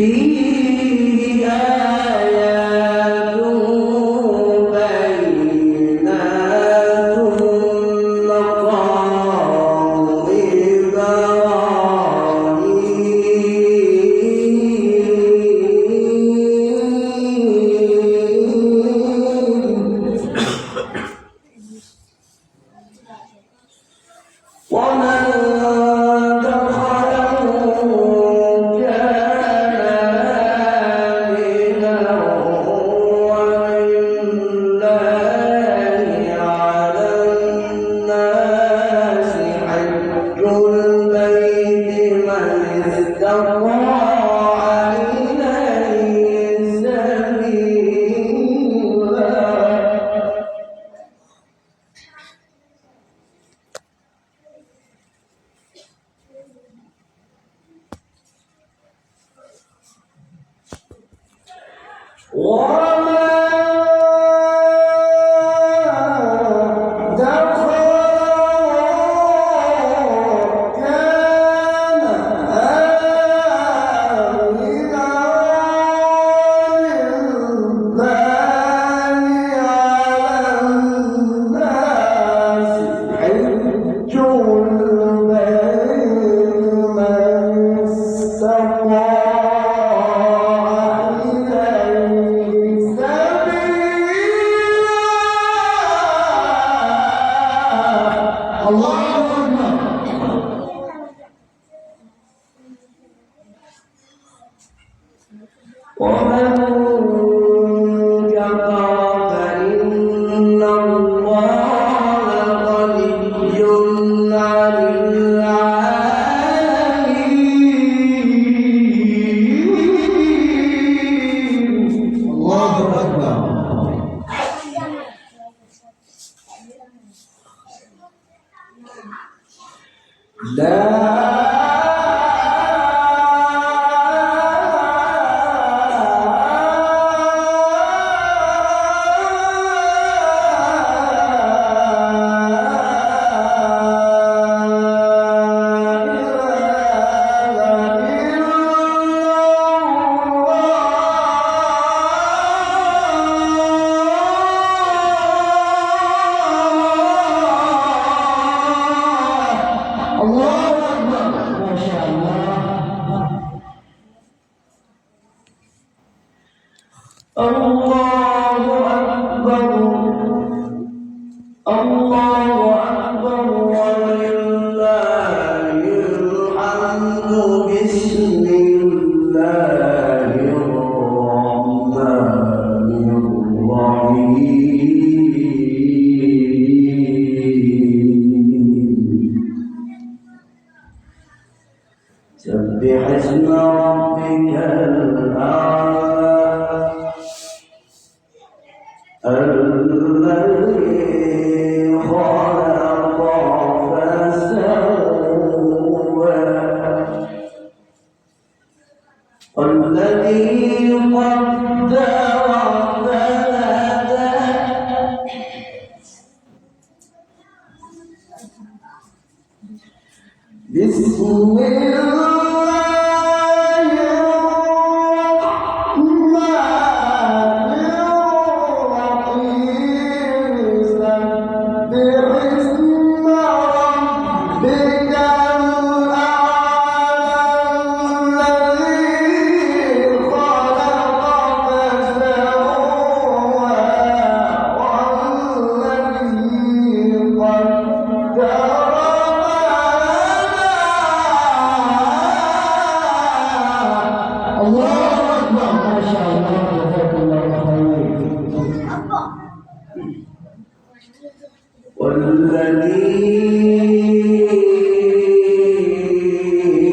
فيه آيات بينات مقام إبراهيم ومن دخله كان آمنا ولله على الناس حج البيت من استطاع إليه سبيلا وما دخله كان آمنا ولله على الناس حج البيت من استطاع ومن كفر فإن الله غني عن العالمين. الله أكبر. الله أكبر. ما شاء الله. الله أكبر. الله أكبر ولله الحمد. بسم الله الرحمن الرحيم. سبح اسم ربك الأعلى الذي خلق فسوى والذي قدر فهدى بسم الله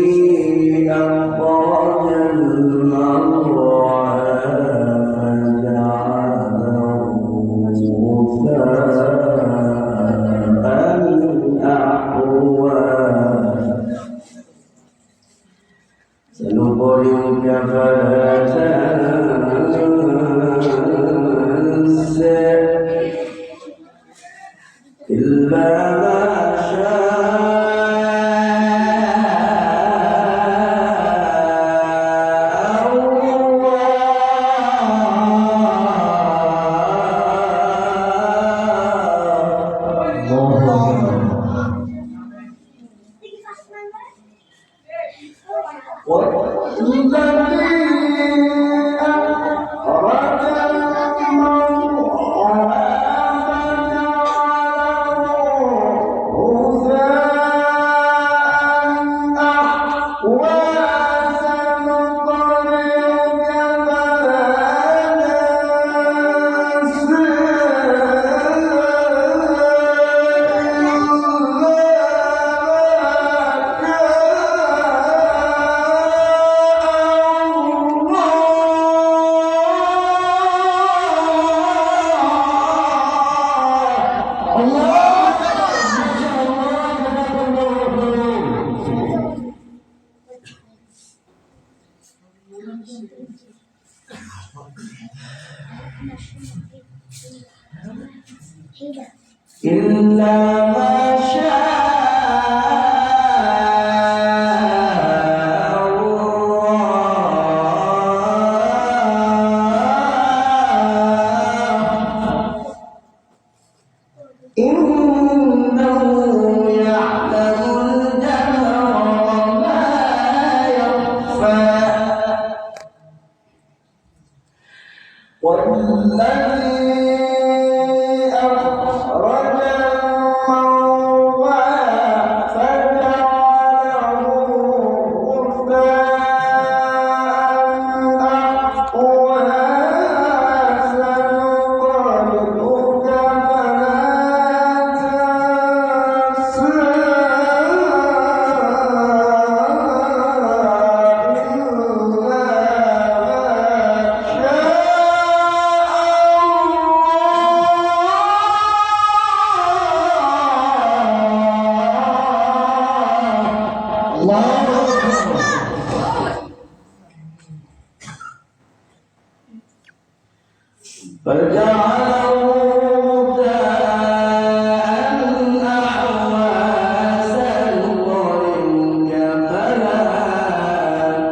والذي أخرج المرعى فجعله غثاء أحوى سنقرئك فلا تنسى إلا ما شاء إلا ما شاء الله إنه يعلم الجهر وما يخفى والذي أخرج المرعى فجعله غثاء أحوى سنقرئك فجعله غثاء أحوى سنقرئك فلا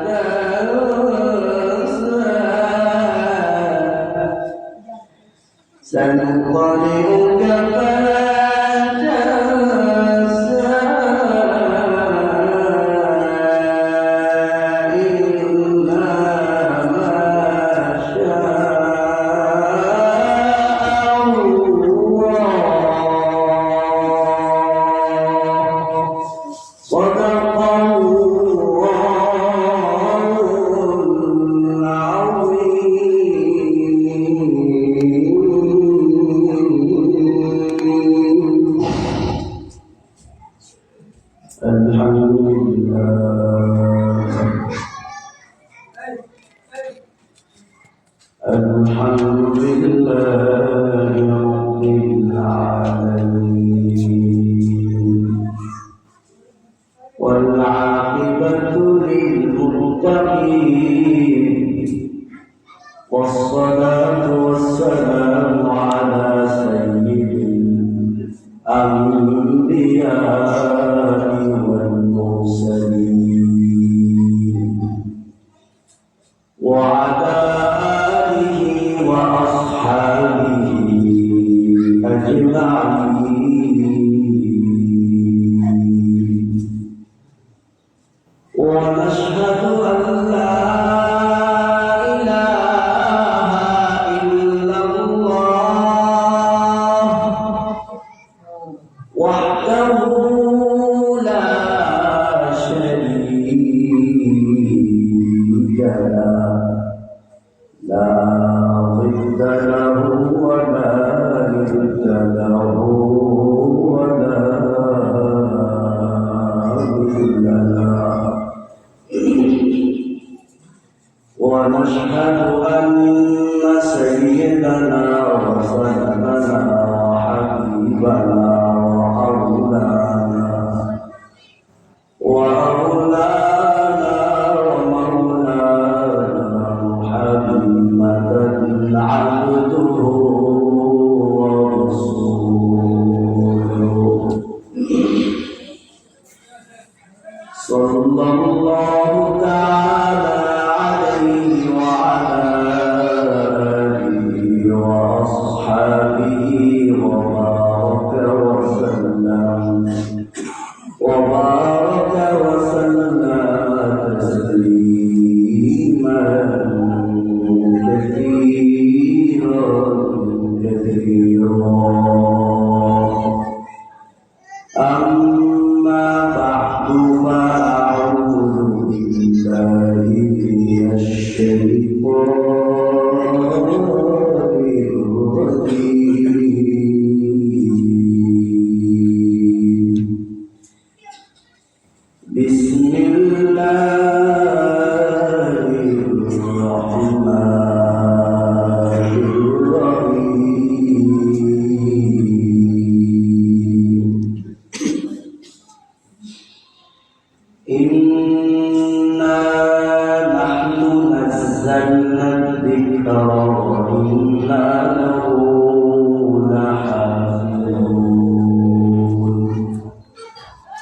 تنسى سنقرئك فلا تنسى إلا ما شاء الله صدق الله العظيم. الحمد لله الحمد لله رب العالمين والعاقبة للمتقين والصلاة والسلام على سيد الأنبياء والمرسلين وعلى آله وأصحابه أجمعين ونشهد أن لا إله إلا الله وحده لا شريك له لا ضد له ولا ند له ولا مثل له ونشهد أن سيدنا وسندنا وحبيبنا وأولانا ومولانا محمدا عبده ورسوله صلى الله تعالى عليه وعلى آله وأصحابه وبارك وسلم تسليما كثيرا الذكر وإنا له لحافظون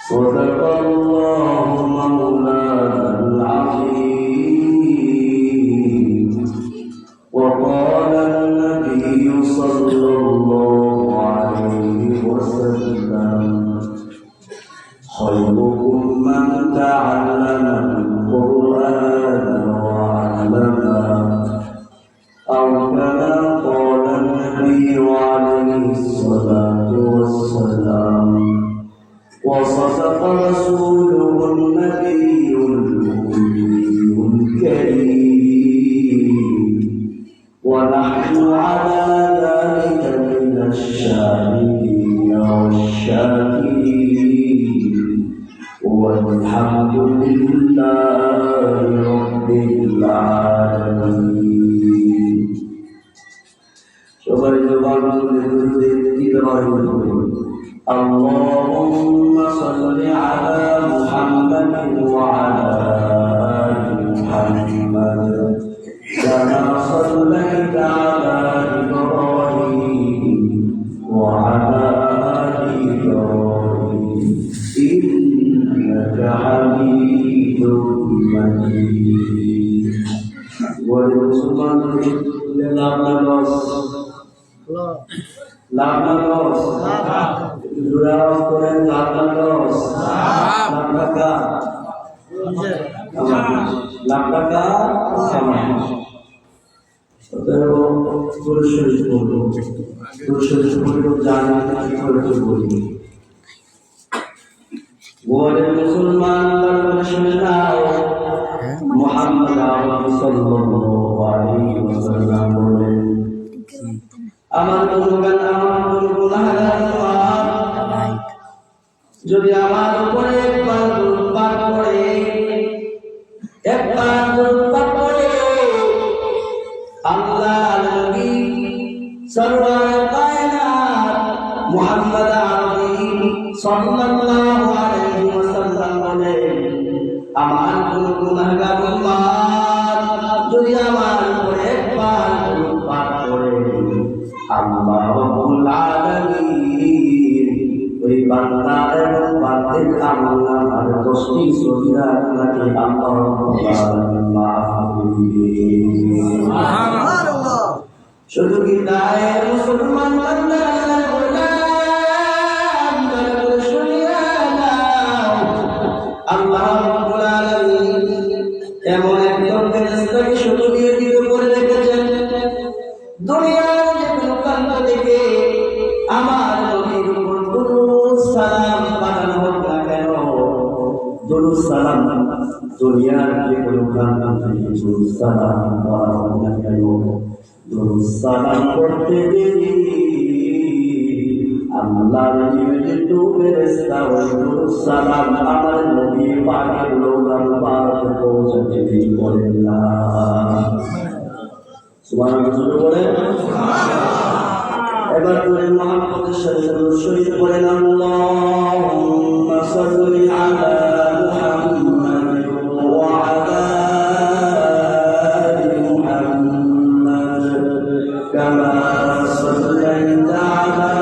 صدق الله مولانا العظيم وقال النبي صلى الله عليه وسلم خيركم من تعلم القرآن وعلمه أو كما قال النبي عليه الصلاة والسلام وصدق رسوله النبي الأمي الكريم ونحن على ذلك من الشاهدين والشاكرين والحمد لله رب العالمين সবাই জবান তুলে তুলে ইব্রাহিম اللهم صل على محمد وعلى آل محمد كما صليت على إبراهيم وعلى آل إبراهيم إنك حميد مجيد والمسلمان لله লাভনাস জুরাস করেন লাভনাস লাখ টাকা সমান অতএব পুরুষের জানি কি করে বলি গোয়ালের মুসলমান শুনে নাও মুহাম্মদ সাল্লাল্লাহু আলাইহি ওয়াসাল্লাম বলেন আমার গুণগান আমার গুনাহগার যদি আমার উপরে একবার পাপ করে আল্লাহ নবী সরওয়ার কায়নাত মুহাম্মদ আরবি সাল্লাল্লাহু আলাইহি ওয়াসাল্লাম বলেন আমার গুনাহগার উম্মত যদি আমার উপরে একবার পাপ করে আল্লাহ রাব্বুল আলামিন ওই বান্দা এবং বান্দির আমলনামার 10টি সগীরা গুনাহকে আল্লাহ রাব্বুল আলামিন মাফ করে দিবেন সুবহানাল্লাহ শুধু কি তাই মুসলমান বান্দা আল্লাহর গোলাম তারা শুনিয়া নাও আল্লাহ রাব্বুল আলামিন এমন একজন ফেরেশতাকে শুধু দিয়ে দিতে করে রেখেছেন দুনিয়ার যে কোনো প্রান্ত থেকে আমার নবীর উপর দুরূদ সালাম পাঠানো হোক না কেন দুরূদ সালাম দুনিয়ার যে কোনো প্রান্ত থেকে দুরূদ সালাম পাঠানো হোক না কেন দুরূদ সালাম করতে দেরি আল্লাহর নিয়তে তো ফেরেশতা ওই দুরূদ সালাম আমার নবীর পাকের লোকাল পাকে পৌঁছাতে দেরি করেন না সুবহানাল্লাহ বলেন এবার করে মুহাম্মদের সাথে শরীফ বলেন আল্লাহুম্মা সাল্লি আলা মুহাম্মাদ ওয়া আলা আলি মুহাম্মাদ কামা সাল্লাইতা আলা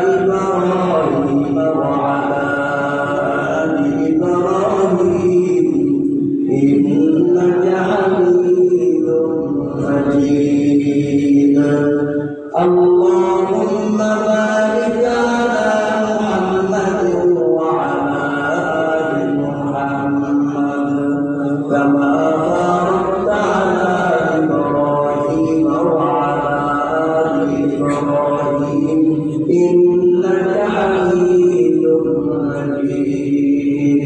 ইব্রাহিম ওয়া আলা আলি ইব্রাহিম ইন্নাকা হামিদুম মাজিদ اللهم بارك على محمد وعلى آل محمد كما باركت على إبراهيم وعلى آل إبراهيم إنك حميد مجيد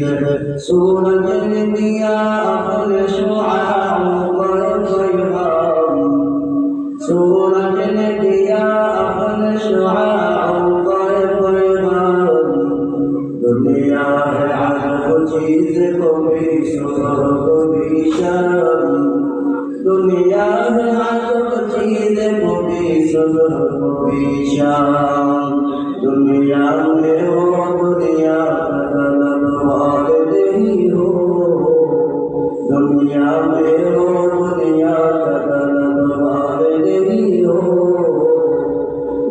سورة الأنبياء أقل شعاع ويطيران سورة الأنبياء أقل شعاع ويطيران دنيا ہے عجب چیز کو بھی شکر کو بھی شرم دنیا ہے عجب چیز کو بھی شکر کو بھی شرم دنیا میں ہو دنیا کا طلب والدی ہو دنیا میں ہو دنیا کا طلب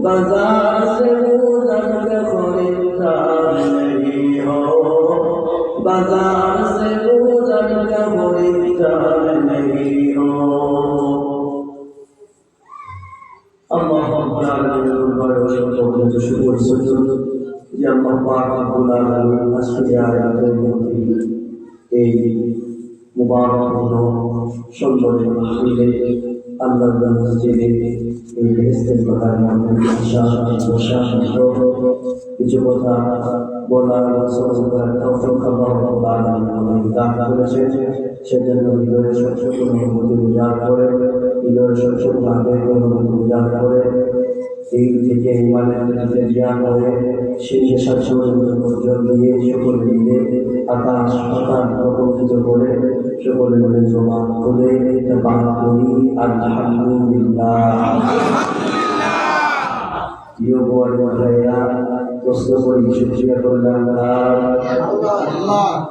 बाजार से गुजर के खरीदार नहीं हो, बाजार से गुजर के खरीदार नहीं हो। अल्लाह शुक्र सुजूद या अल्लाह पाक रब्बुल आलामीन আজকে আয়াতের মধ্যে এই মুবারকপূর্ণ সুন্দর মাহফিলে আল্লাহর মসজিদে এই বেহেশতের কথার মধ্যে বসা কিছু কথা বলার তৌফিক আল্লাহ রাব্বুল আলামিন আমাদের দান করেছেন। সেজন্য হৃদয়ের সবচেয়ে অনুভূতি উজাড় করে, হৃদয়ের সবচেয়ে ভাবের অনুভূতি উজাড় করে, এই থেকে ইমানের দিকে জ্ঞান করে সেই পর্যন্ত দিয়ে সকলে মিলে আকাশ পাতাল প্রকম্পিত করে সকলে মিলে জমা করে বাদ করি আলহামদুলিল্লাহ। প্রিয় বড় ভাইরা, প্রশ্ন করি শুকরিয়া করলাম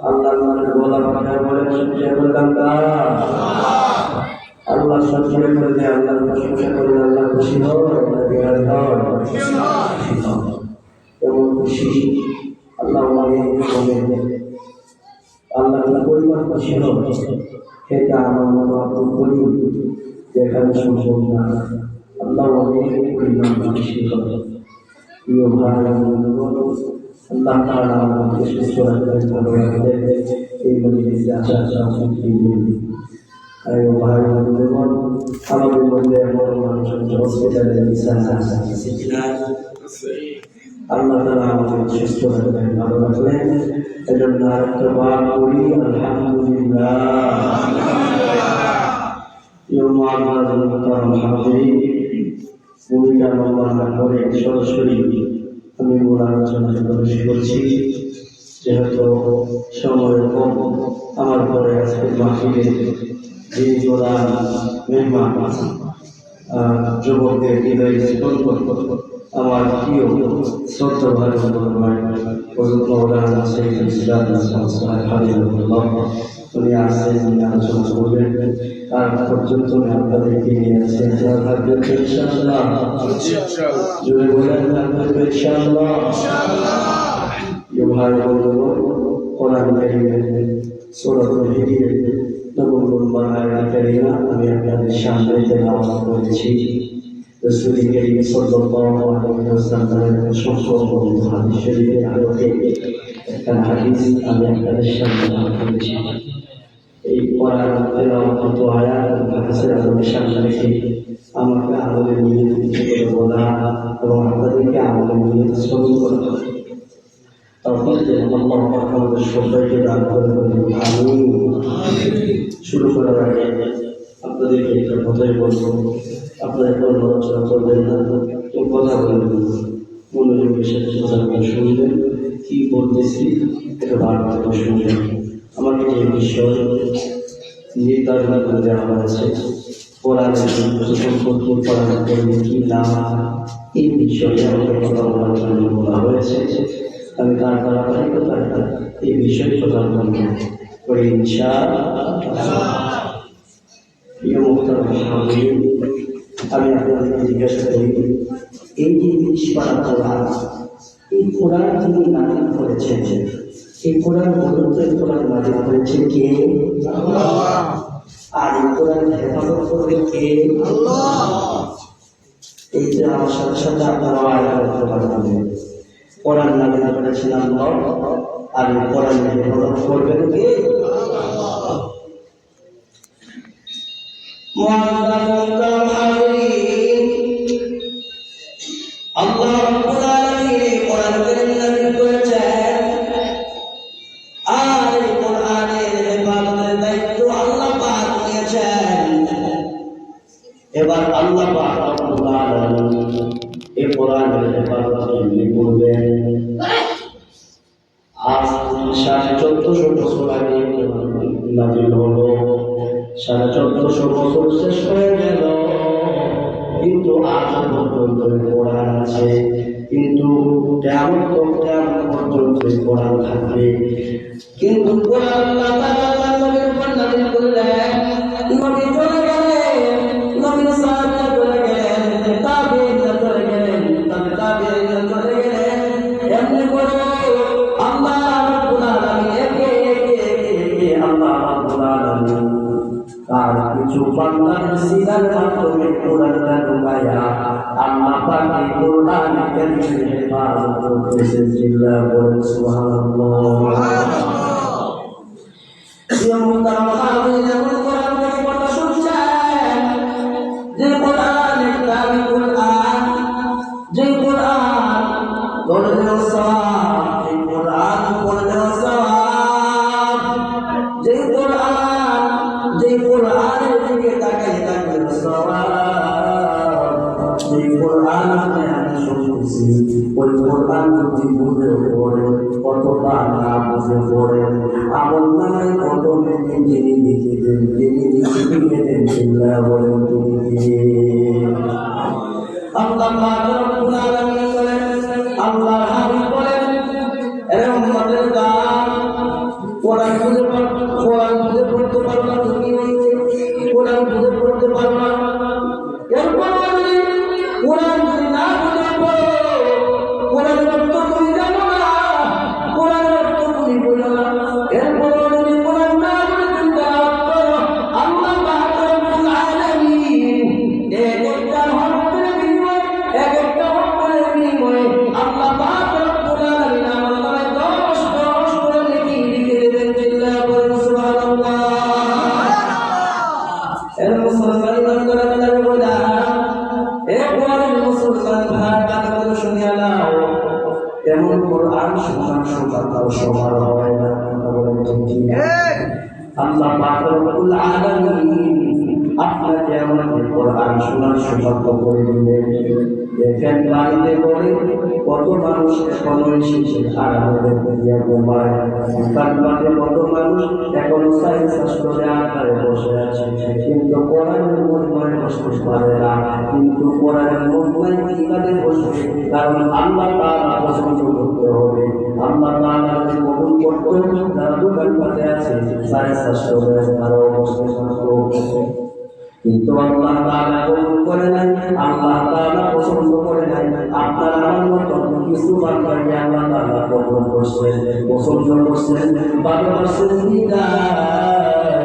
আল্লাহ নামের বলা কথা বলে শুকরিয়া করলাম আল্লাহ সবসময় করলে আল্লাহ প্রশংসা করলে আল্লাহ খুশি হয়, এবং খুশি আল্লাহ আল্লাহ পরিমাণ খুশি হয় সেটা আমার মতো আপন করি দেখানো সম্ভব না। আল্লাহ অনেক পরিমাণ খুশি হয়। প্রিয় ভাই আল্লাহ তাআলা আমাকে সুস্থ রাখবেন, ভালো রাখবেন, এই মজলিসে আসার তৌফিক দিন। আয়ো ভাই বন্ধুগণ, আমাদের মধ্যে এমন মানুষ হসপিটালে বিছানা আছে কিনা? আল্লাহ তাআলা আমাকে সুস্থ রাখবেন, ভালো রাখবেন, এজন্য আরেকটা বার করি আলহামদুলিল্লাহ। ভূমিকা বর্ণনা করে সরাসরি আমি মূল আলোচনায় প্রবেশ করছি। যেহেতু সময় কম, আমার পরে আজকে মাহফিলে যে প্রধান মেহমান যুবকদের হৃদয় স্পন্দন আমার প্রিয় ছোট্ট ভাই মৌলানা সৈয়দ ইসলাম হাবিবুল্লাহ, উনি আসছেন, উনি আলোচনা করবেন। তার পর্যন্ত আমি আপনাদেরকে নিয়ে আসছি ইনশাআল্লাহ। জুড়ে বলেন ইনশাআল্লাহ। ভাই বন্ধুগণ, কোরআন কারীমের সূরাতুল হিজর নবম আয়াত কারীমা আমি আপনাদের সামনে তেলাওয়াত করেছি। রাসূল কারীম সাল্লাল্লাহু আলাইহি ওয়াসাল্লামের সংক্ষিপ্ত হাদিস শরীফের আলোকে একটা হাদিস আমি আপনাদের সামনে পাঠ করেছি। এই কোরআন তেলাওয়াত আয়াত হাদিসের আলোকের সামনে রেখে আমাকে আমলের নিয়ত কিছু করে বলা এবং আপনাদেরকে আমলের নিয়ত শ্রবণ করা আমাদের সবাইকে দান করে আমিন। শুরু করার আগে আপনাদেরকে একটা কথাই বলবো, আপনারা কোনো আলোচনা করবেন না, কেউ কথা বলবেন না, মনোযোগের সাথে কথাগুলো শুনবেন, কি বলতেছি এটা বারবার শুনবেন। আমাকে যে বিষয় নির্ধারণ করে দেওয়া হয়েছে কোরআনের পড়ার করলে কি লাভ, এই বিষয়ে আমাকে কথা বলার জন্য বলা হয়েছে। আমি তার ধারাবাহিকতায় এই বিষয়ে কথা বলবো করে ইনশাআল্লাহ। প্রিয় মুহতারাম হাজির, আমি আপনাদেরকে জিজ্ঞাসা করি, এই যে ৩০ পারা কোরআন, এই কোরআন যিনি নাযিল করেছেন, এই কোরআন বলতে কোরআন নাযিল করেছে কে? আল্লাহ। আর এই কোরআন হেফাজত করবে কে? আল্লাহ। এই যে আমার সাথে সাথে আপনারা আয়াত করবেন, কোরআন নাযিল করেছেন আল্লাহ, আর এই কোরআন হেফাজত করবেন কে? আল্লাহ। আল্লাহ রাব্বুল আলামিন কোরআনের নাযিল করেছেন, আর এই কোরআনের হেফাজতের দায়িত্ব আল্লাহ পাক নিয়েছেন। এবার আল্লাহ পাক রব্বুল আলামিন এই কোরআনের হেফাজত কেমনে করবেন? আজ 1450 বছর আগে নাযিল হলো, 1450 বছর শেষ হয়ে গেল, কিন্তু আজ পর্যন্ত কোরআন আছে, কিন্তু কিয়ামত পর্যন্ত কোরআন থাকবে। কিন্তু কোরআন আল্লাহ তাআলা নবীর উপর নাযিল করলেন, নবী চলে গেলেন, নবীর সাহাবা চলে গেলেন, তাবেঈনরা চলে গেলেন, সিলার মাধ্যমে কোরআনটা ঢুকায়া আল্লাহ পাক এই কোরআন কারীমের হেফাজত করতেছেন। জিল্লাহ বলেন সুবহানাল্লাহ। যে কোরআন কারী কোরআন, যে কোরআন পড়লেও সওয়াব, যে কোরআন পড়লেও সওয়াব, যে কোরআন, যে কোরআনের দিকে তাকাই থাকলেও সওয়াব, যে কোরআন আমি শুনতেছি ওই কোরআন যদি বুঝে পড়ে কতটা না বুঝে পড়ে আমল নামায় কত মেনে যিনি লিখে দেন, যিনি লিখে দেন চিল্লা বলেন তিনি আল্লাহ পাক রব্বুল আলামিন বলেন, আল্লাহ হাবিব বলেন, এ উম্মতের দাম কোরআন বুঝে পড়তে পারবা তুমি, কোরআন বুঝে পড়তে পারবা। এরপর কোরআন যদি না বুঝে পড়ো, কোরআনের অর্থ তুমি জানো না, কোরআনের অর্থ তুমি বুঝো না, এরপর যদি কোরআন না বুঝে তুমি তেলাওয়াত করো, আল্লাহ পাক রব্বুল আলামিন একটা হরফের বিনিময়ে, একটা হরফের বিনিময়ে আল্লাহ পাক রব্বুল আলামিন আমার নামে 10 করে নেকি লিখে দেবেন। চিল্লাহ বলেন সুবহানাল্লাহ। এর মুসলমান বান্দারা আল্লাহর বলা, এ কোরআনের মুসলমান ভাই কথা শুনিয়া নাও, এমন কোরআন শোনার সৌভাগ্য সবার হয় না। বলেন ঠিক আল্লাহ পাক রব্বুল আলামিন আপনাকে আমাকে কোরআন শোনার সৌভাগ্য করে দিলেন। দেখেন বাড়িতে করে কত মানুষ এখনো এসেছে আরামের দিয়া ঘুমায়, কারবারে কত মানুষ এখনো সাইজ করে আকারে বসে আছে, কিন্তু কোরআনের মহিমায় বসতে পারে না। কিন্তু কোরআনের মহিমায় কিভাবে বসবে? কারণ আল্লাহ তাআলা পছন্দ করতে হবে। আল্লাহ তাআলা কবুল করতে তার দোকান পাতে আছে সাইজ করে তারা বসতে থাকতো, কিন্তু আল্লাহ তাআলা কবুল করে নাই, আল্লাহ তাআলা পছন্দ করে নাই। আপনার আমার মত কিছু বান্দাকে আল্লাহ তাআলা কবুল করছেন, পছন্দ করছেন, ভালোবাসেন বিদায়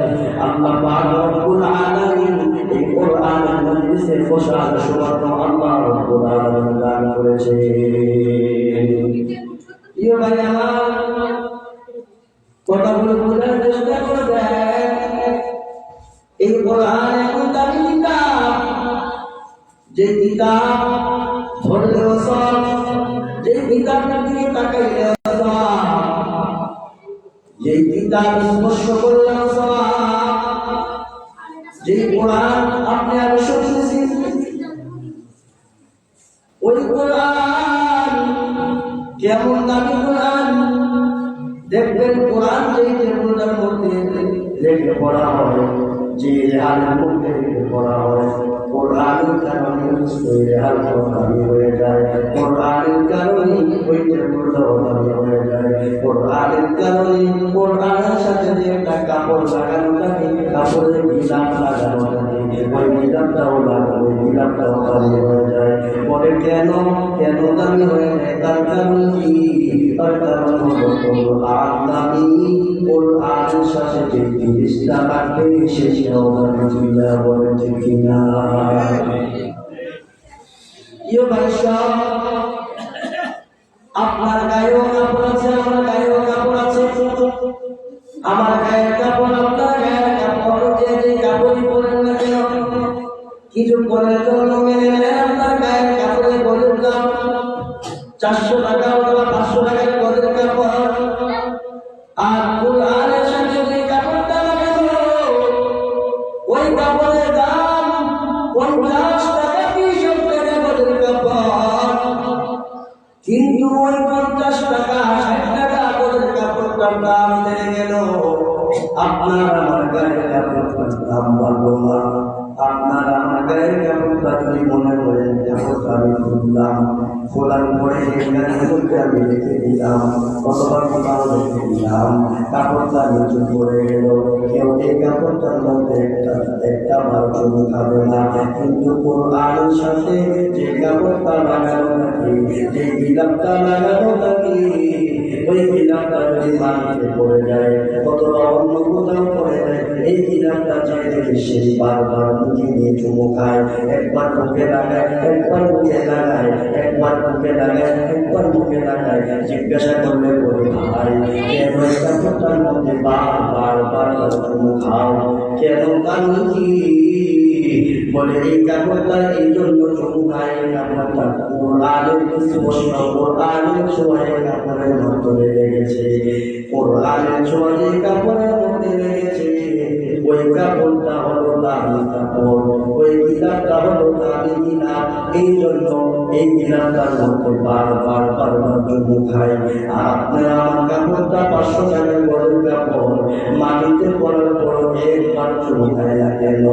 আল্লাহ পাক রব্বুল আলামিন এই কোরআনের মজলিসে বসার সৌভাগ্য আল্লাহ রব্বুল আলামিন দান করেছে। প্রিয় ভাই আমার, কথাগুলো বোঝার চেষ্টা করবেন। এই কোরআন এমন দামি কিতাব, যে কিতাব ধরলেও সব, যে কিতাবের দিকে তাকাইলেও সব, যে কিতাব স্পর্শ করলেও সব, যে কোরআন আপনি আমি শুনতেছি ওই কোরআন কেমন দামি কোরআন। দেখবেন কোরআন যেই টেবিলটার মধ্যে রেখে পড়া হবে, যে রেহানের মধ্যে রেখে পড়া হয়, কোরআনের কারণে ওই রেহানটাও দামি হয়ে যায়, কোরআনের কারণে ওই টেবিলটাও দামি হয়ে যায়, কোরআনের কারণে কোরআনের সাথে যে একটা কাপড় লাগানো থাকে, কাপড়ের গিলাপ লাগানো থাকে, ওই গিলাপটাও লাগানো, ওই গিলাপটাও দামি হয়ে যায়। বলে কেন দামি হয়ে যায়? তার কারণ কি? তার কারণ হলো কোরআন দামি, কোরআনের সাথে যে জিনিসটা লাগবে সেটাও দামি। চিল্লাহ বলেন ঠিক কিনা? ইয়ে ভাই সব, আপনার গায়েও কাপড় আছে, আমার গায়েও কাপড় আছে, আমার গায়ের কাপড় আপনার গায়ের কাপড়, যে কাপড়ই পরেন না কেন কিছু পরের জন্য মেনে নেন আপনার গায়ের কাপড়ের গরুর দাম 400 টাকা অথবা 500 টাকার গরুর কাপড়, আর কোরআনের সাথে যে কাপড়টা লাগানো ওই কাপড়ের দাম 50 টাকা 20 টাকা গরুর কাপড়, কিন্তু ওই 50 টাকা 60 টাকা গরুর কাপড়টার দাম বেড়ে গেল, আপনার আমার গায়ের কাপড়টার দাম বাড়লো না। আপনার আমার গায়ের কাপড়টা যদি মনে করেন কাপড়টা আমি খুললাম, খোলার পরে আমি রেখে দিলাম অথবা কোথাও রেখে দিলাম, কাপড়টা নিচে পড়ে গেল, কেউ এই কাপড়টার মধ্যে একটা বার চুল খাবে না। কিন্তু কোরআনের সাথে যে কাপড়টা লাগানো থাকে, যে গিলাপটা লাগানো থাকে, ওই গিলাপটা যদি মাটিতে পড়ে যায় অথবা অন্য কোথাও পড়ে যায়, এই ইলামটা চেয়ে দেখে সে বারবার মুখে নিয়ে চুমু খায়, একবার মুখে লাগায়, একবার মুখে লাগায়, একবার মুখে লাগায়, একবার মুখে লাগায়। জিজ্ঞাসা করলে বলে ভাই কেন কাপড়টার মধ্যে বারবার বারবার চুমু খাও, কেন কারণ কি? বলে এই কাপড়টা এই জন্য চুমু খায়, কাপড়টা কোরআনের স্পর্শ, কোরআনের ছোঁয়া কাপড়ের মধ্যে লেগেছে, কোরআনের ছোঁয়া যে কাপড়ের মধ্যে লেগেছে ওই কাপড়টা হলো দামি কাপড়, ওই কিতাবটা হলো দামি কিতাব। এই জন্য এই কিতাবটার মধ্যে বারবার বারবার চুমু খায়। আর আপনারা আমার কাপড়টা 500 টাকার বড় কাপড় মাটিতে পড়ার পর একবার চুমু খায় না কেন?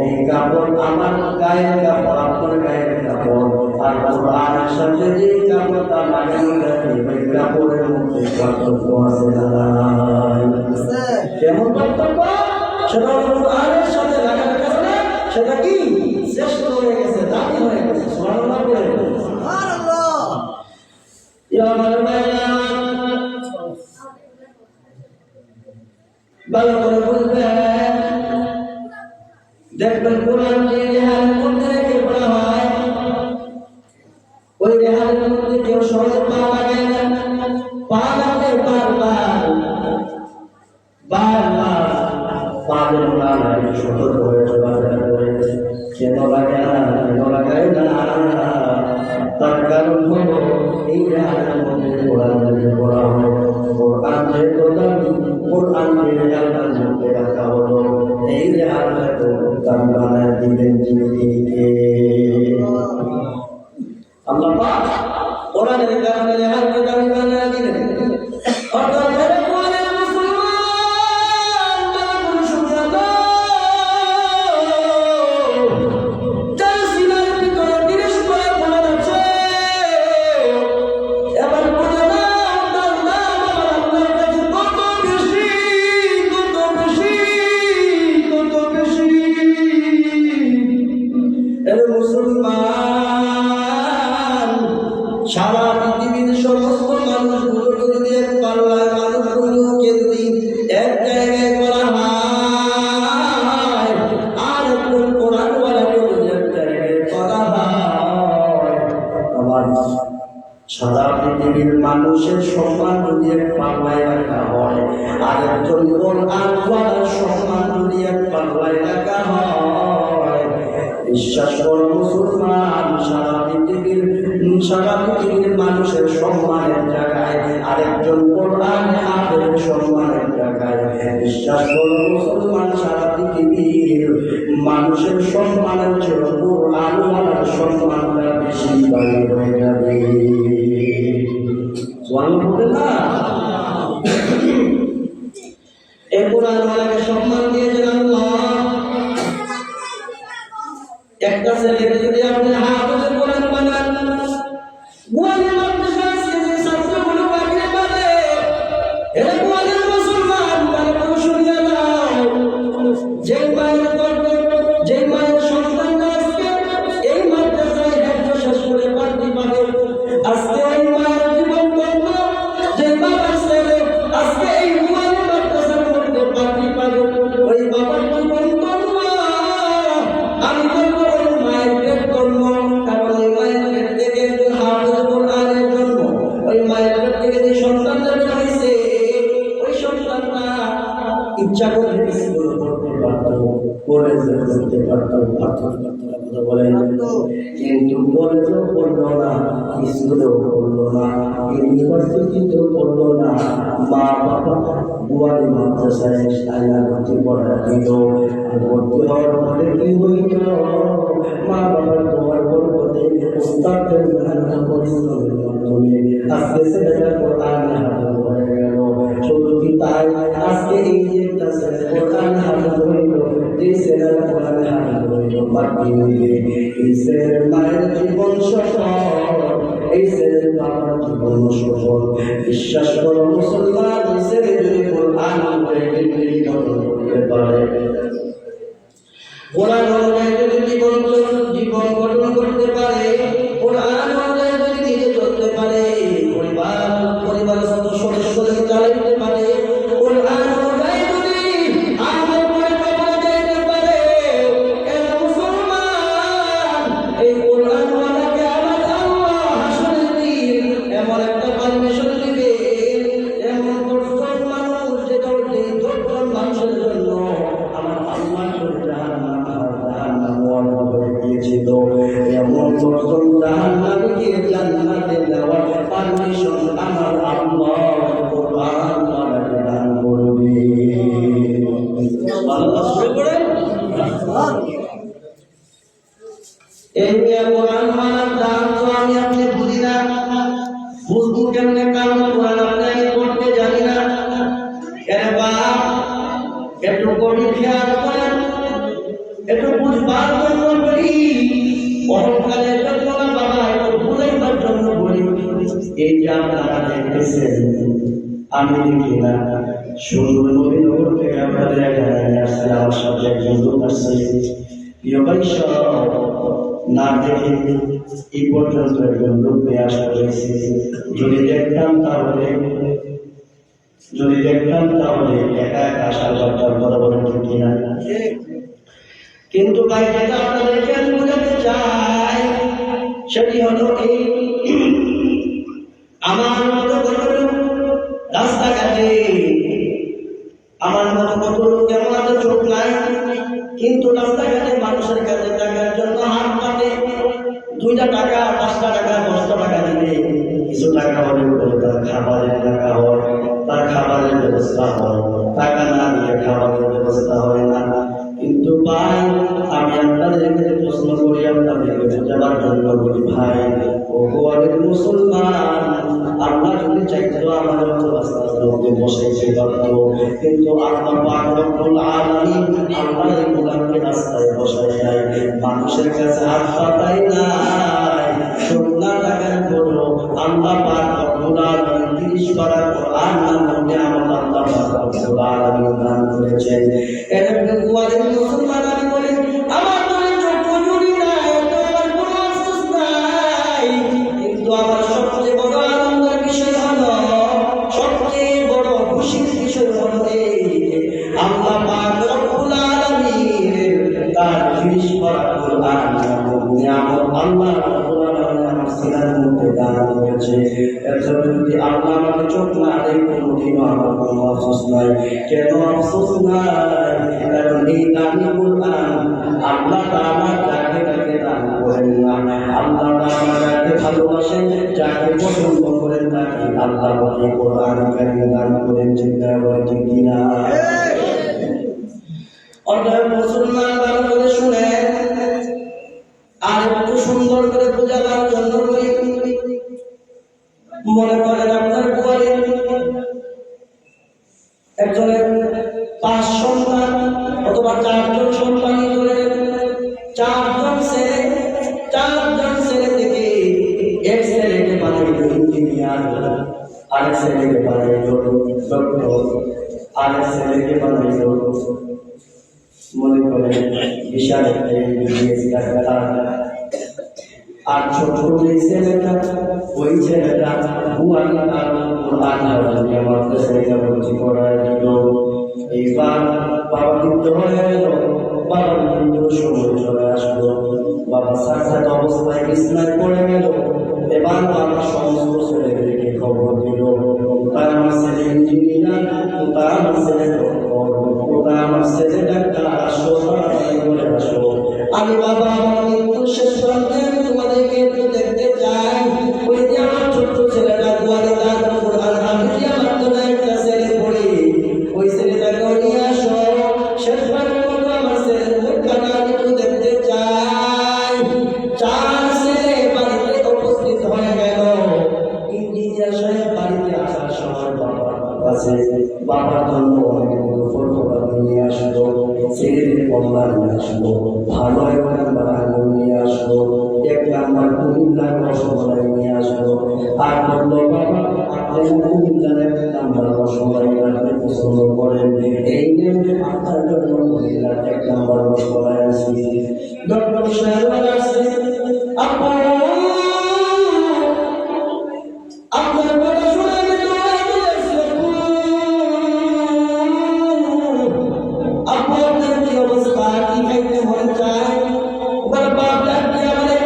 এই কাপড় আমার গায়ের কাপড়, আপনার গায়ের কাপড়, আর কোরআনের সাথে যে কাপড়টা লাগানো থাকে ওই কাপড়ের মধ্যে পার্থক্য আছে না? কেমন পার্থক্য? সেটা কোরআনের সাথে লাগানোর কারণে সেটা কি শ্রেষ্ঠ হয়ে গেছে, দামি হয়ে গেছে। সুবহানাল্লাহ বলে সুবহানাল্লাহ। ইয়া আমার ভাইরা ভালো করে বুঝবেন, দেখবেন কোরআন যে রেহানের মধ্যে রেখে পড়া হয় ওই রেহানের মধ্যে কেউ সহজে পা লাগায় না, পা লাগলে বারবার বারবার পাগল না লাগে, সতর্ক হয়ে চলাফেরা করে। কেন লাগে না? কেন লাগায় না? তার কারণ হলো এই রেহানের মধ্যে কোরআন রেখে পড়া হলো, কোরআন যেহেতু দামি, কোরআন রেহানের মধ্যে রাখা হলো। এই রেহানের দাম বানায় দিবেন যিনি, আল্লাহ পাক কোরআনের কারণে রেহানকে দামি বানায় দিলেন। অর্থাৎ সারা পৃথিবীর সমস্ত মানুষগুলো যদি এক পাল্লায় মানুষগুলোকে যদি এক জায়গায় করা হয় আর একজন কোরআনওয়ালাকে যদি এক জায়গায় করা হয়, আমার সারা পৃথিবীর মানুষের সম্মান যদি এক পাল্লায় রাখা হয় আর একজন কোরআনওয়ালার সম্মান যদি এক পাল্লায় রাখা হয়, বিশ্বাস করো মুসলমান, সারা পৃথিবীর মানুষের সম্মানের জায়গায় আরেকজন কোরআন হাফেজের সম্মানের জায়গায়, বিশ্বাস করো মুসলমান, সারা পৃথিবীর মানুষের সম্মানের জন্য কোরআনওয়ালার সম্মানটা বেশি বাড়ি হয়ে যাবে। না এই কোরআনওয়ালাকে সম্মান দিয়েছেন আল্লাহ। একটা ছেলেকে যদি আপনি হাফেজের কোরআন বানান, গোয়ালের মাদ্রাসা আছে যে ছাত্রগুলো বাগিয়ে পারে, এরা গোয়ালের মুসলমান, তারা কেউ শুনিয়ে দাও। যে মায়ের সন্তানরা আজকে এই মাদ্রাসায় হেফজ শেষ করে পার্টি পাবে, আজকে এই মায়ের জীবন বন্ধ, যে বাবার ছেলে আজকে এই গোয়ালের মাদ্রাসার মধ্যে পার্টি পাবে, ওই বাবার জীবন বন্ধ। আমি বলবো ওই মায়ের পেট জন্ম, কারণ ওই মায়ের পেট থেকে একজন হাফেজ কোরআনের জন্ম, ওই মায়ের পেট থেকে যে সন্তানটা হয়েছে ওই সন্তানটা ইচ্ছা করে স্কুল পড়তে পারত, কলেজে পড়তে পারত, কথা বলেন, কিন্তু কলেজেও পড়লো না, স্কুলেও পড়লো না, ইউনিভার্সিটিতেও পড়লো না। মা বাবা গোয়ালি মাদ্রাসায় আল্লাহ ভর্তি পড়া দিল। ভর্তি হওয়ার পরে কি হইল? মা বাবার তোমার বলতে উস্তাদের পরিশ্রমের মাধ্যমে আজকে ছেলেটা কোরআন হাফেজ হয়ে গেল। শুধু কি তাই, আজকে এই যে একটা ছেলে কোরআন হাফেজ হইল, এই ছেলের কোরআন হাফেজ হইল, বাকি হইলে এই ছেলের মায়ের জীবন সফল, এই ছেলের বাবার জীবন সফল। বিশ্বাস করো মুসলমান, এই ছেলে যদি কোরআন করতে পারে, কোরআন অনুযায়ী যদি জীবন গঠন করতে পারে, কোরআন অনুযায়ী যদি নিজে চলতে পারে, পরিবার সদস্যদের চালাইতে পারে, কোরআন অনুযায়ী যদি আমাদের এই কোরআন ওয়ালাকে আমার আল্লাহ হাসরের দিন এমন একটা পারমিশন দিবে, এমন 10 জন মানুষ যে 10 জন মানুষের জন্য আমার আল্লাহ জাহান্নাম ওয়ালা দিয়েছিল, এমন 10 জন জাহান্নামীকে জান্নাতে দেওয়ার পারমিশন আমার আল্লাহ কোরআন ওয়ালাকে দান করবে। আল্লাহ শুরু করেন এই কোরআন মানার দাম তো আমি আপনি বুঝি না, বুঝবো কেমনে? কারণ কোরআন আপনি পড়তে জানি না। এবার একটু গভীর খেয়াল করেন, একটু বুঝবার জন্য বলি, অহংকারের জন্য না বাবা, একটু বুঝাইবার জন্য বলি। এই যে আপনারা দেখতেছেন, আমি দেখি না, সুন্দর নবীনগর থেকে আপনাদের এখানে আসছে, আমার সাথে একজন লোক আসছে, প্রিয় ভাই সব না দেখে এই পর্যন্ত একজন লোক নিয়ে আসা হয়েছে। যদি দেখতাম তাহলে একা একা আসার দরকার কথা বলেন ঠিক কিনা? কিন্তু ভাই যেটা আপনাদেরকে আমি বোঝাতে চাই সেটি হলো এই, আমার মতো কত লোক রাস্তাঘাটে, আমার মতো কত লোক এমন আছে চোখ নাই, কিন্তু রাস্তাঘাটে মানুষের কাছে টাকার জন্য হাত পাতে, 2টা টাকা 5টা টাকা 10টা টাকা দিলে কিছু টাকা হলে তার খাবারের টাকা হয়, তার খাবারের ব্যবস্থা হয়, টাকা না দিয়ে খাবারের ব্যবস্থা হয় না। কিন্তু ভাই আমি আপনাদেরকে প্রশ্ন করি, আপনাদেরকে বোঝাবার জন্য বলি, ভাই ও গোয়ালের মুসলমান, আল্লাহ যদি চাইতো আমাদের মতো রাস্তার মধ্যে বসাইতে পারত, কিন্তু আল্লাহ পাক রব্বুল আলামিন আল্লাহ এই গোলামকে রাস্তায় বসাই নাই, মানুষের কাছে হাত পাতাই নাই। 17 টাকার বড় আল্লাহ পাক রব্বুল আলামিন 30 পারা কোরআন নামে আমার আল্লাহ পাক রব্বুল আলামিন দান করেছেন। এরকম গোয়ালের মুসলমান আমি বলি, আমার মনে চোখ জুড়ি নাই, আমার কোনো আফসোস নাই, কিন্তু আমার সবচেয়ে বড় আনন্দের বিষয় হলো, সবচেয়ে বড় খুশির বিষয় হলো এই, আল্লাহ পাক রব্বুল আলামিন তার 30 পারা কোরআন নিয়ামত আল্লাহ রব্বুল আলামিন আমার সিনার মধ্যে দান করেছে। এজন্য যদি আল্লাহ আমাকে চোখ না দেয়, কোনোদিনও আমার কোনো আফসোস নাই। কেন আফসোস নাই? কারণ এই দামি কোরআন আল্লাহ তাআলা যাকে তাকে দান করেন না, আল্লাহ তাআলা যাকে ভালোবাসেন, যাকে পছন্দ করেন, তাকে আল্লাহ এই কোরআন কারীম দান করেন। চিন্তা করে ঠিক কিনা? অতএব মুসলমান ভালো করে শুনেন, আর একটু সুন্দর করে বোঝাবার জন্য বলি, মনে করেন আপনার গোয়ালে একজনের 5 সন্তান অথবা 4 জন সন্তানই ধরে, 4 জন ছেলে থেকে এক ছেলেকে বানাইল ইঞ্জিনিয়ার, আরেক ছেলেকে বানাইল ডক্টর, আরেক ছেলেকে বানাইল মনে করেন বিশাল একটা ইংরেজি ডাক্তার। আর ছোট যে ছেলেটা, ওই ছেলেটা বুয়ানি কোরআন আমার ছেলেটা ভর্তি করায় দিল। এইবার বাবা কিন্তু হয়ে গেল, বাবার কিন্তু সময় চলে আসলো, বাবা সাক্ষাৎ অবস্থায় বিছনায় পড়ে গেল। এবার বাবা সমস্ত ছেলেদেরকে খবর দিল, কোথায় আমার ছেলে ইঞ্জিনিয়ার, কোথায় আমার ছেলে ডক্টর, কোথায় আমার ছেলে ডাক্তার, আসো তাড়াতাড়ি করে আসো। আমি বাবা আমার মৃত্যু শেষ প্রান্তে তোমাদেরকে একটু দেখতে চাই। ওই যে আমার ছোট্ট ছেলেটা গোয়ালে তার কোরআন হাফিজিয়া মাদ্রাসায় একটা ছেলে পড়ে, ওই ছেলেটাকেও নিয়ে আসো। শেষবারের মতো আমার ছেলের মুখখানা একটু দেখতে চাই। 4 ছেলে বাড়িতে উপস্থিত হয়ে গেল। ইঞ্জিনিয়ার সাহেব বাড়িতে আসার সময় বাবার কাছে বাবার জন্য অনেক ফটোগ্রাফি নিয়ে আসলো, ছেলেদের কমলা নিয়ে আসলো, ভালো একটা আঙুল নিয়ে আসলো, 1 নাম্বার কুমিল্লার রসগোল্লা নিয়ে আসলো। আর বললো, বাবা আপনি কুমিল্লার 1 নাম্বার রসগোল্লা আপনি পছন্দ করেন, এই নিয়ে আপনার জন্য কুমিল্লার 1 নাম্বার রসগোল্লা আসি। ডক্টর সাহেব আসছে, আপনার কথা শুনে আপনাদের কি অবস্থা, কি খাইতে মনে চায়? বাবা ডাকতে আমাদের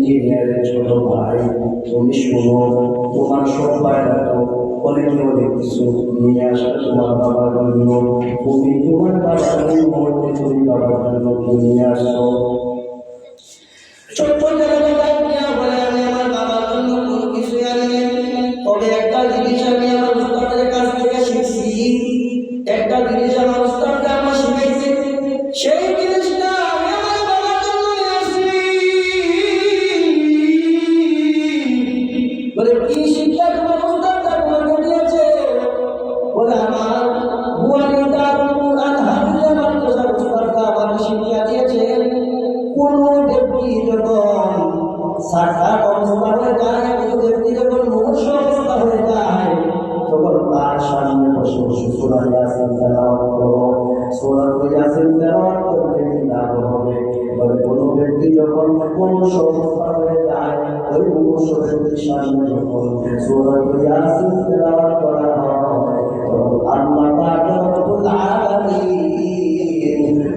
ইঞ্জিনিয়ারের ছোট ভাই, তুমি শোনো, তোমার সব ভাইরা তো অনেক অনেক কিছু নিয়ে আসবে তোমার বাবার জন্য, তুমি তোমার বাবার মুহূর্তে তুমি বাবার জন্য নিয়ে আসো। ছোট্ট বলে আমি আমার বাবার জন্য কোনো কিছুই আনি, তবে একটা জিনিস আমি আমার উস্তাদের কাছ থেকে শিখছি, একটা জিনিস আমার উস্তাদকে আমার শিখাইছে, সেই জিনিসটা আমি আমার বাবার জন্য নিয়ে আসছি। বলে কি শিক্ষা তোমার উস্তাদটা তোমাকে দিয়েছে? বলে আমার বুয়ালিটা কুরআন হাফিজে মাদ্রাসার উস্তাদটা আমাকে শিক্ষা দিয়েছে, কোন ব্যক্তি যখন সাক্ষাৎ অবস্থা হয়ে যায়, কোন ব্যক্তি যখন মুমূর্ষ অবস্থা হয়ে যায়, তখন তার সামনে বসে বসে সূরা ইয়াসিন তেলাওয়াত করো। সূরা ইয়াসিন তেলাওয়াত করলে কি লাভ হবে? বলে কোন ব্যক্তি যখন মুমূর্ষ অবস্থা হয়ে যায়, ওই মুমূর্ষ ব্যক্তির সামনে যখন সূরা ইয়াসিন তেলাওয়াত করা হয়, আল্লাহ পাক রব্বুল আলামিন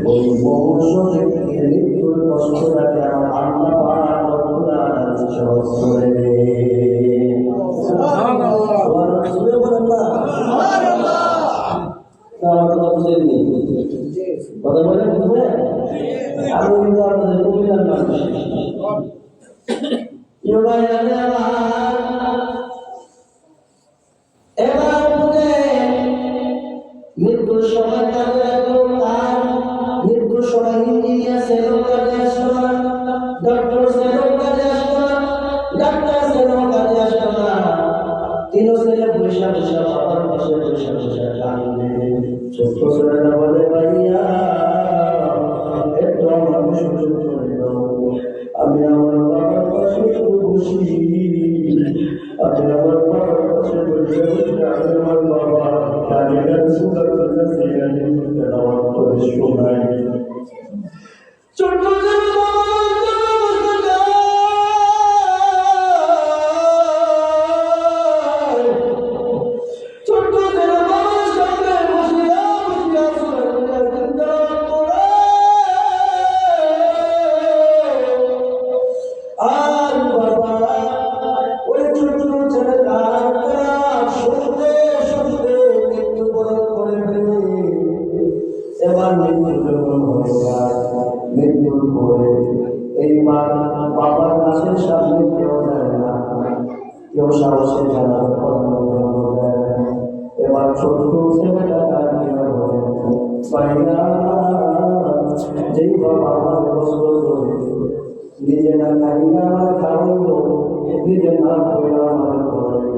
ওই মুমূর্ষ ব্যক্তির মৃত্যুর কষ্টটাকে আল্লাহ পাক রব্বুল আলামিন সহজ করে দেন। সুবহানাল্লাহ, সুবহানাল্লাহ, সুবহানাল্লাহ। তাহলে কথা বুঝেননি? কথা বলে বুঝবে? আমি কিন্তু আপনাদের কবিতার মানুষ। এবার বুঝে মৃত্যুর সময় মৃত্যুর সময় ইঞ্জিনিয়ার সেলও কাজে আসলো না, ডক্টর সেলও কাজে আসলো না, ডাক্তার সেলও কাজে আসলো না, তিনও ছেলে বৈশা বৈশা বাবার পাশে বৈশা বৈশা কাঁদবে। ছোট্ট ছেলেটা বলে, ভাইয়া একটু আমার সুযোগ করে দাও, আমি আমার বাবার পাশে একটু বসি, আমি আমার বাবার পাশে বসে বসে আমি আমার বাবা কালিদার সুন্দর তেলাওয়াত করে শোনাই। ছোট্ট এবার মৃত্যু যখন হয়ে যায়, মৃত্যুর পরে এইবার বাবার কাছে সামনে কেউ যায় না, কেউ সাহসে জানার এবার ছোট্ট ছেলেটা কাঁদিয়া বলে, ভাইয়া যেই বাবা আমার কষ্ট করে নিজে না খাইয়া আমার খাওয়াইল, নিজে না খাইয়া আমার খাওয়াইল,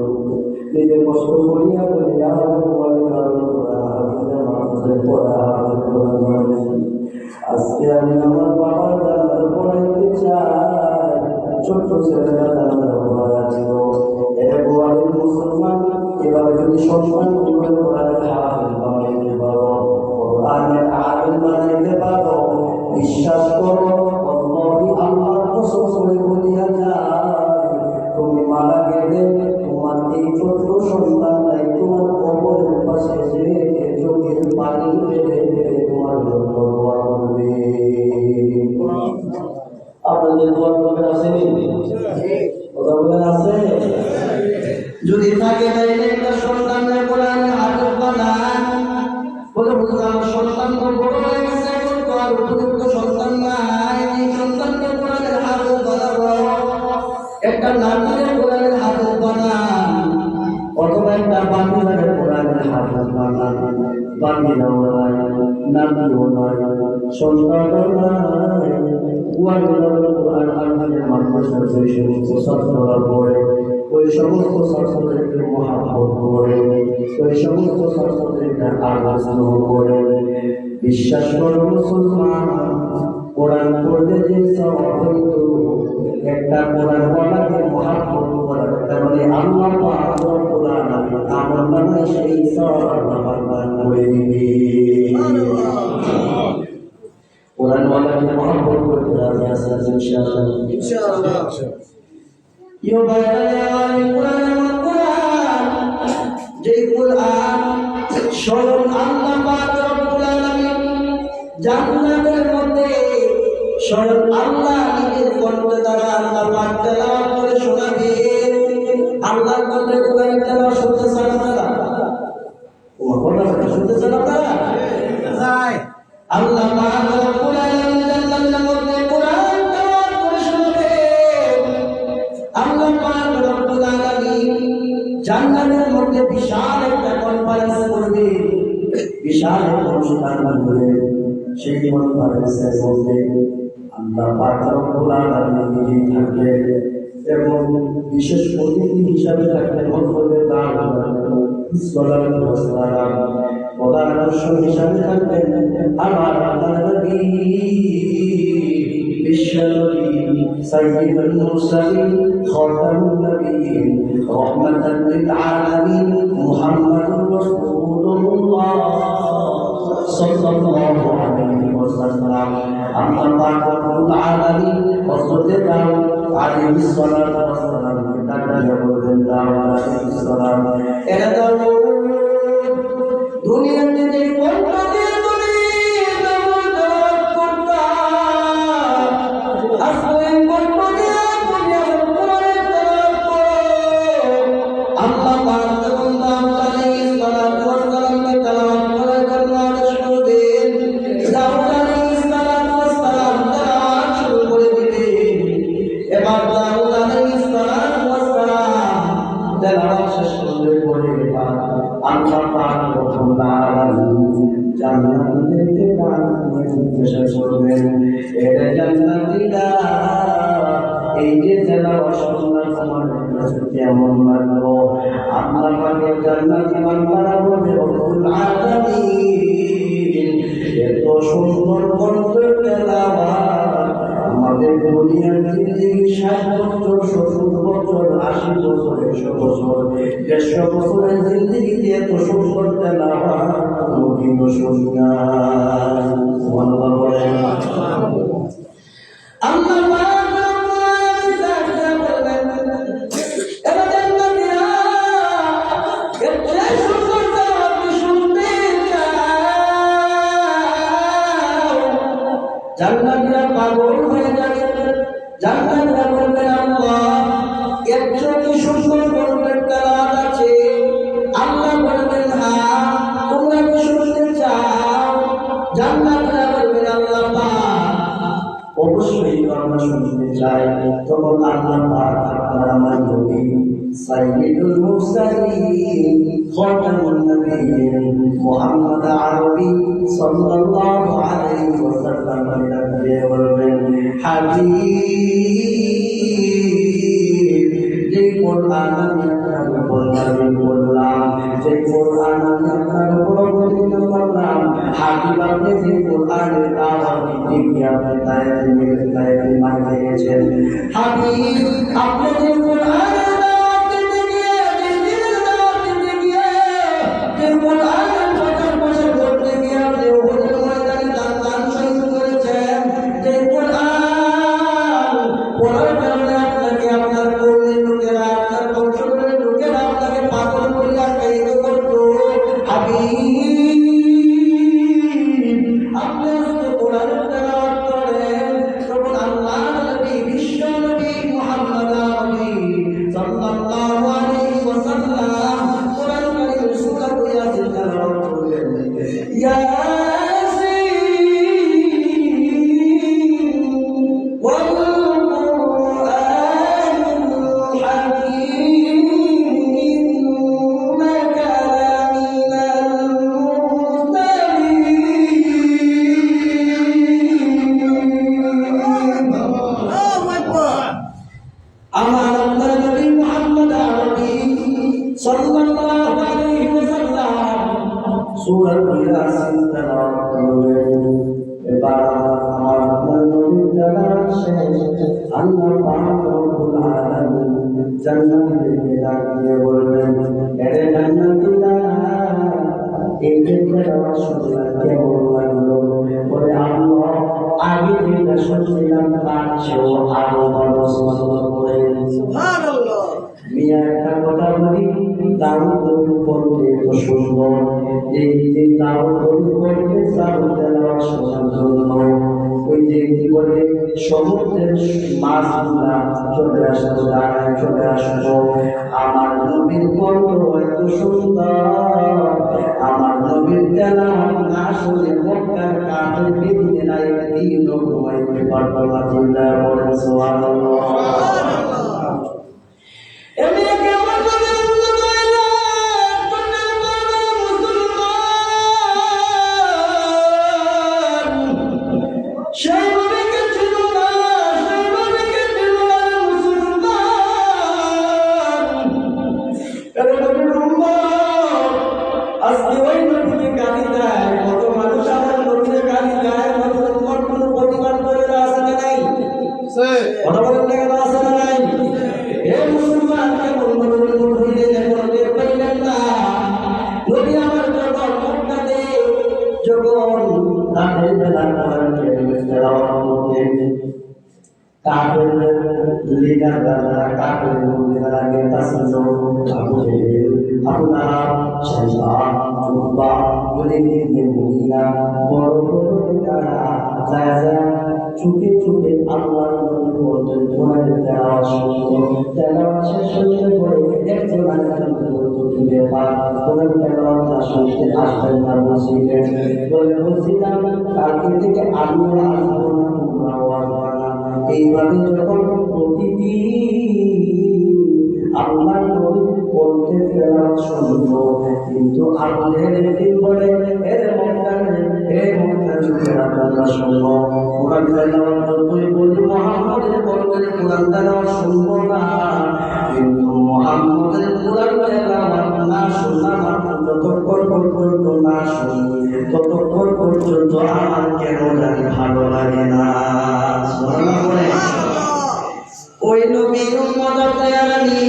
নিজে কষ্ট করিয়া করিয়া আমার আজকে আমি আমার বাবার জানার পড়াইতে চাই, ছোট্ট ছেলেরা জানার পড়াচ্ছিল। এবার মুসলমান এভাবে যদি সম্মান করে হাফেজ বানাইতে পারো, কোরআনের আলেম বানাইতে পারো, বিশ্বাস করো আল্লাহর কসম করে বলিয়া যায়, তুমি মারা গেলে তোমার এই ছোট্ট সন্তানটাই তোমার কবরের পাশে যে চোখের পানি ফেলে ফেলে তোমার জন্য দোয়া করবে। আপনাদের দোয়া করবে আসেনি? কথা বলেন আছে? যদি থাকে তাইলে একটা সন্তানের কোরআনের হাফেজ বানান। বলে বুঝলাম আমার সন্তান তো বড় হয়ে গেছে, এখন তো আর উপযুক্ত সন্তান নাই, এই সন্তানকে কোরআনের হাফেজ বানাবো। একটা নাতির কোরআনের হাফেজ বানান, অথবা একটা বান্দিদের কোরআনের হাফেজ বানান। বান্দিরাও নাই, নাতিও নাই, সন্তানও নাই, কোরআন আল্লাহের মাদ্রাসার যে সমস্ত ছাত্ররা পড়ে, ওই সমস্ত ছাত্রদেরকে মহাব্বত করে, ওই সমস্ত ছাত্রদেরকে আগ্রহ করে। বিশ্বাস করো মুসলমান, কোরআন পড়লে যে সওয়াব হইতো, একটা কোরআনওয়ালাকে মহাব্বত করা, তার মানে আল্লাহ পাক রব্বুল আলামিন আমার মানে সেই সওয়াব আল্লাহ দান করে দিবে। কোরআনওয়ালাকে মহাব্বত করতে রাজি আছেন ইনশাআল্লাহ? ইনশাআল্লাহ। ইয়ো যে কোরআন স্বয়ং আল্লাহ পাক রব্বুল আলামিন জান্নাতের মধ্যে স্বয়ং আল্লাহ নিজের কণ্ঠ দ্বারা আল্লাহ পাক আল্লাহর বন্দে কোরআন তেলাওয়াত শুনতেছেন আপনারা? কোরআন শুনতেছেন আপনারা? আল্লাহ পাক রব্বুল আলামিন জান্নাতের মধ্যে কোরআন তেলাওয়াত করে শোনাবেন। আল্লাহ পাক রব্বুল আলামিন জান্নাতের মধ্যে বিশাল একটা কনফারেন্স করবে, বিশাল একটা অনুষ্ঠান করবে। সেই কনফারেন্সের মধ্যে আল্লাহ পাক রব্বুল আলামিন নিজেই থাকবেন এবং বিশেষ অতিথি হিসাবে থাকবেন হযরত প্রধান আকর্ষণ হিসাবে থাকবেন আমার আল্লাহর নবী বিশ্বনবী সাইয়্যিদুল মুরসালিন খাতামুন নবিয়্যিন রাহমাতাল লিল আলামিন মুহাম্মাদুর রাসূলুল্লাহ সাল্লাল্লাহু আলাইহি ওয়াসাল্লাম। আল্লাহ পাক রব্বুল আলামিন হযরত দাউদ আলাইহিস সালাতু ওয়াস সালাম তাকে বলতেন দাউদ আলাইহিস সালাম, এরা দাউদ দুনিয়াতে যে কোরআনের তুমি তেলাওয়াত করতা, আসলে কোরআনের দুনিয়ার কোরআনের তেলাওয়াত করো। আল্লাহ পাক যখন দাউদ আলাইহিস সালাতু ওয়াস সালামকে তেলাওয়াত করার জন্য আদেশ করবেন, দাউদ আলাইহিস সালাতু ওয়াস সালাম তেলাওয়াত শুরু করে দিবেন। এবার দাউদ আলাইহিস সালাতু ওয়াস সালাম তেলাওয়াত শেষ করলে পরে আল্লাহ পাক রব্বুল আলামিন জান্নাতীদেরকে ডাকতে জিজ্ঞাসা করবেন, এরা জান্নাতীরা এই যে তেলাওয়াত শুনলাম তোমার কাছে কেমন লাগলো? আল্লাহ পাকের জান্নাতী বান্দারা বলবে রব্বুল আলামিন এত সুন্দর কণ্ঠের তেলাওয়াত আমাদের দুনিয়ার জিন্দেগি 60 বছর 70 বছর 80 বছর 100 বছর 150 বছরের জিন্দেগিতে এত সুন্দর তেলাওয়াত কোনোদিনও শুনি নাই। সুবহানাল্লাহ বলেন। আল্লাহ পাক রব্বুল আলামিন বলবেন, এরা জান্নাতীরা এত সুন্দর তেলাওয়াত শুনতে চাও। জান্নাতীরা পাগল হয়ে যাবে। জান্নাতীরা বলবেন, আল্লাহ এর জন্য সুন্দর করবেন তেলাওয়াত আছে। আল্লাহ বলবেন, হ্যাঁ তোমরা কি শুনতে চাও? জান্নাতীরা বলবেন, আল্লাহ পাক অবশ্যই আমরা শুনতে চাই। তখন আল্লাহ পাক আপনার আমার নবী সাইয়্যিদুল মুরসালিন খাতামুন নবিয়্যিন মুহাম্মদ আরবি সাল্লাল্লাহু আলাইহি ওয়াসাল্লাম কে বলবেন, হাবিব যে কোরআন আমি আপনাকে বললাম, যে কোরআন আমি আপনাকে বললাম, হাবিব আপনি যে কোরআনের দাওয়াত দিতে আপনি তাই মানতে গেছেন। হাবিব আপনি যে কোরআনের দাওয়াত দিতে গিয়ে, দিনের দাওয়াত দিতে গিয়ে, যে কোরআনের প্রচার প্রসার করতে গিয়ে আপনি ওহুদের ময়দানে দান শহীদ করেছেন, যে কোরআন পড়ার কারণে আপনাকে আপনার কৌমের লোকেরা, আপনার বংশধরের লোকেরা আপনাকে পাগল করে আখ্যায়িত করতো। হাবিব আপনি আজকে কোরআনের তেলাওয়াত করেন, তখন আল্লাহ নবী বিশ্ব নবী মুহাম্মদ আরবি সাল্লাল্লাহু আলাইহি ওয়াসাল্লাম কোরআন কারীমের সূরা ইয়াসিন তেলাওয়াত করলেন। আমার আল্লাহর নবী মুহাম্মদ আরবি সাল্লাল্লাহু আলাইহি ওয়াসাল্লাম সূরা ইয়াসিন তেলাওয়াত করলেন। এবার আমার আল্লাহর নবী তেলাওয়াত শেষ, আল্লাহ পাক রব্বুল আলামিন জান্নাতীদেরকে ডাকিয়ে বলবেন, এরে জান্নাতীরা এই যে তেলাওয়াত শুনলাম কেমন লাগলো? বলে আল্লাহ আগে যেটা শুনছিলাম তার চেয়েও আরো ভালো সুবহানাল্লাহ বলেন। সুবহানাল্লাহ। মিয়া একটা কথা বলি, দাউদ করতে তো সুন্দর, এই যে দাউদ করতে দাউদ তেলাওয়াত শোনার জন্য ওই যে কি বলে সমুদ্রের মাছগুলা চলে আসতো, দাঁড়ায় চলে আসতো। আমার নবীর কণ্ঠ এত সুন্দর, আমার নবীর তেলাওয়াত না শুনে মক্কার কাফের বেদীরা একদিনও ঘুমাইতে পারত না। চিন্তা করেন সুবহানাল্লাহ। আজকে ওই নদীকে গালি দেয়, কত মানুষ আমার নদীকে গালি দেয়, কত তোমার কোনো প্রতিবাদ করে আছে না নাই? কথা বলেন না, কেন আছে না নাই? হে মুসলমান, কেমন নদীর মধ্যে এখন টের পাইলেন না? নদী আমার যখন মক্কাতে যখন রাতের বেলা কোরআনকে তেলাওয়াত করতেন, কাফের লিডার যারা কাফের মুমিনরা আগে তাসিল আবু জেহেল, আবু লাহাব, শাইবা, উতবা, ওলিদ ইবনে মুগীরা, বড় বড় নেতারা যা চুপে চুপে আল্লাহর নবীর বলতেন কোরআনের তেলাওয়াত শুনতো। তেলাওয়াত শেষ হয়ে পড়ে একজন আরেকজনকে বলতো কি ব্যাপার, কোরআন তেলাওয়াতটা শুনতে আসবেন না মসজিদে? বলে বলছিলাম কালকে থেকে আমিও আসবো না, তোমরাও আসবা না। এইভাবে যখন প্রতিদিন আল্লাহর নবী বলতে তেলাওয়াত শুনতো, কিন্তু আল্লাহর একদিন বলে এর মক্কার লোকেরা তোমরা শোনো, কোরআন তেলাওয়াত যতই বলি মুহাম্মদের বলতে কোরআন তেলাওয়াত শুনবো না। কিন্তু মুহাম্মদের কোরআন তেলাওয়াত না শোনা মাত্র যতক্ষণ পর্যন্ত না শুনি ততক্ষণ পর্যন্ত আমার কেন জানি ভালো লাগে না। ওই নবীর উম্মত আপনারানি,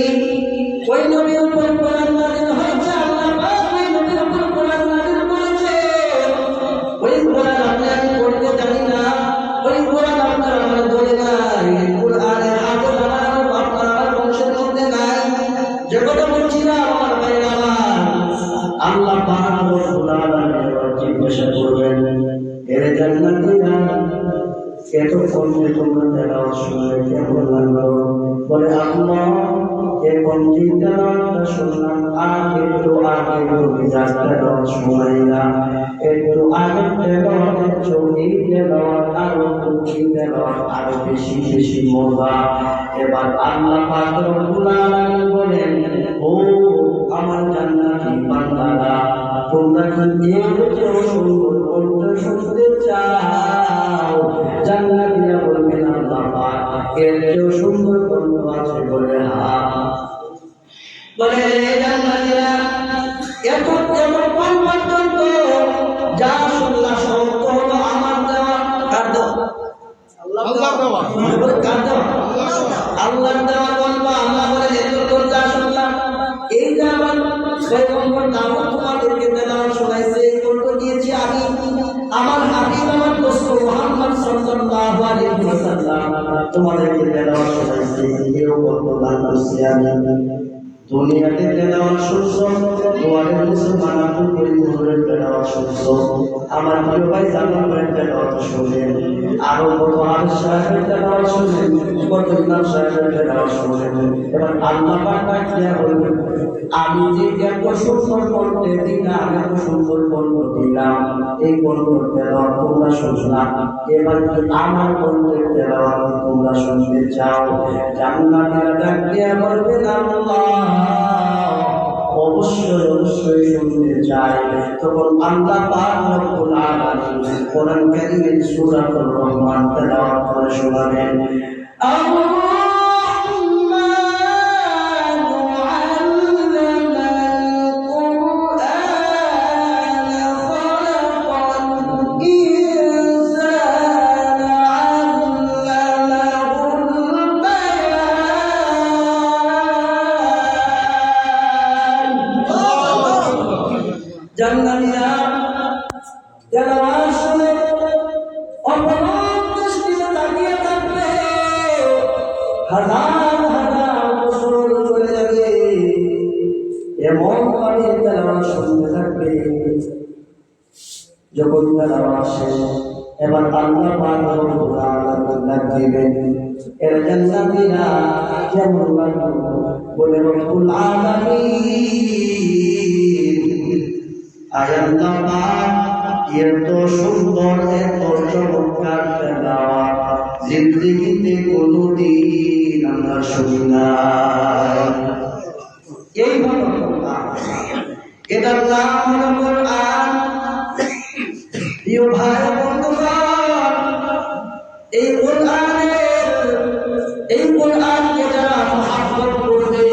ওই নবীর উপর কোরআন নাযিল হয়েছে, আল্লাহ পাক ওই নবীর উপর কোরআন নাযিল করেছে। ওই কোরআন আপনারা পড়তে জানি না, ওই কোরআন আপনারা আমার ধরে নাই, কোরআনের হাফেজ আপনার বংশের মধ্যে নাই। যে কথা বলছিলাম আমার ভাইরা আমার, আল্লাহ পাক রব্বুল আলামিন জিজ্ঞাসা করবেন, এর জান্নাতীরা এতক্ষণ যে তোমরা তেলাওয়াত শুনলে কেমন লাগলো? বলে আল্লাহ এখন যে তেলাওয়াতটা শুনলাম, একটু আগে নবী যার তেলাওয়াত শুনাইলাম, একটু আগে তেলাওয়াতের চোখে তেলাওয়াত আরো উঁচু তেলাওয়াত আরো বেশি বেশি মজা। এবার আল্লাহ পাক রব্বুল আলামিন বলেন, ও আমার জান্নাতি বান্দারা, তোমরা কি এর চেয়েও সুন্দর কণ্ঠ শুনতে চাও? জান্নাতীরা বলবেন আল্লাহ পাক এর চেয়েও সুন্দর কণ্ঠ আছে? বলে হ্যাঁ। বলে জান্নাতীরা এখন কোন পর্যন্ত যা শুনলা সমস্ত হলো আমার দেওয়া। কার দেওয়া? আল্লাহর দেওয়া। কার দেওয়া? আল্লাহর দেওয়া। বলবো আল্লাহ বলে এতক্ষণ যা শুনলাম, এই যে আমার পয়গম্বর দাউদ তোমাদেরকে তেলাওয়াত শোনাইছে, এই কণ্ঠ দিয়েছি আমি, আমার হাবিব আমার দোস্ত মুহাম্মদ সাল্লাল্লাহু আলাইহি ওয়াসাল্লাম তোমাদেরকে তেলাওয়াত শোনাইছে, এও কণ্ঠ দান করছি আমি। দুনিয়াতে তেলাওয়াত শুনছো, তোমাদের মুসলমান আব্দুল করিম হুজুরের তেলাওয়াত শুনছো, আমার প্রিয় ভাই জামাল ভাইয়ের তেলাওয়াত শুনলেন, আরো কত আরশ সাহেবের তেলাওয়াত শুনলেন, কত ইমাম সাহেবের তেলাওয়াত শুনলেন। এবার আল্লাহ পাক ডাকিয়া বলবেন, আমি যে এত সুন্দর কণ্ঠে দিলাম, এত সুন্দর কণ্ঠ দিলাম, এই কণ্ঠের তেলাওয়াত তোমরা শুনলাম, এবার কি আমার কণ্ঠের তেলাওয়াত তোমরা শুনতে চাও? জান্নাতীরা ডাকিয়া বলবেন, আল্লাহ অবশ্যই অবশ্যই শুনতে চাই। তখন আল্লাহ পাক রব্বুল আলামিন কোরআন কারীমের সূরাতুর রহমান তেলাওয়াত করে শোনাবেন। জান্নাতীরা তেলাওয়াত শুনে অপলক দৃষ্টিতে তাকিয়ে থাকবে, হাজার হাজার বছর চলে যাবে, এমন ভাবে তেলাওয়াত শুনতে থাকবে। যখন তেলাওয়াত শেষ, এবার আল্লাহ পাক দিবেন। এর জান্নাতীরা কেমন লাগলো বলে রব্বুল আলামিন আয়াল্লাহ পাক এত সুন্দর এত চমৎকার তেলাওয়াত জিন্দেগিতে কোনোদিন আমরা শুনি নাই। এই হলো কোরআন, এটার নাম হলো কোরআন। প্রিয় ভাই বন্ধুগণ, এই কোরআনকে যারা মহব্বত করবে,